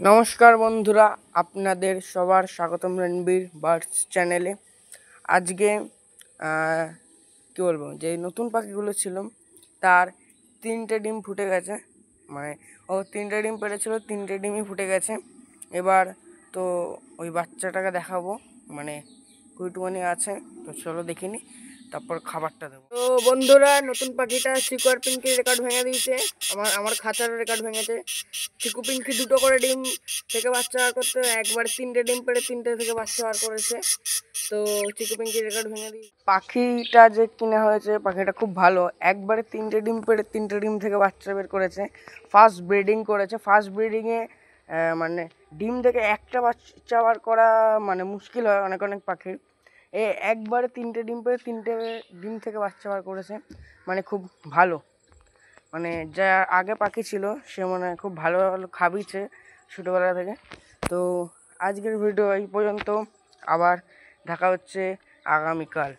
নমস্কার বন্ধুরা, আপনাদের সবার স্বাগতম রণবীর বার্ডস চ্যানেলে। আজকে কী বলবো, যে নতুন পাখিগুলো ছিল তার 3টে ডিম ফুটে গেছে। মানে ও 3টে ডিম পেড়েছিল, 3টে ডিমই ফুটে গেছে। এবার তো ওই বাচ্চাটাকে দেখাবো, মানে কুইটুমানি আছে, তো চলো দেখিনি, তারপর খাবারটা দেবো। তো বন্ধুরা, নতুন পাখিটা চিকু পিঙ্কির রেকর্ড ভেঙে দিয়েছে। আমার খাঁচার রেকর্ড ভেঙেছে। চিকু পিঙ্কি 2টো করে ডিম থেকে বাচ্চা বার করতে, একবার 3টে ডিম পেড়ে 3টে থেকে বাচ্চা বার করেছে। তো চিকু পিঙ্কির রেকর্ড ভেঙে দিয়েছে। পাখিটা যে কিনা হয়েছে, পাখিটা খুব ভালো। একবারে 3টে ডিম পেড়ে 3টে ডিম থেকে বাচ্চা বের করেছে। ফার্স্ট ব্রিডিং করেছে। ফার্স্ট ব্রিডিংয়ে মানে ডিম থেকে একটা বাচ্চা বার করা মানে মুশকিল হয় অনেক অনেক পাখির। একবারে 3টে ডিম পেড়ে 3টে ডিম থেকে বাচ্চা বার করেছে, মানে খুব ভালো। মানে যা আগে পাখি ছিল সে মানে খুব ভালো ভালো খাবিয়েছে ছোটোবেলা থেকে। তো আজকের ভিডিও এই পর্যন্ত, আবার দেখা হচ্ছে আগামীকাল।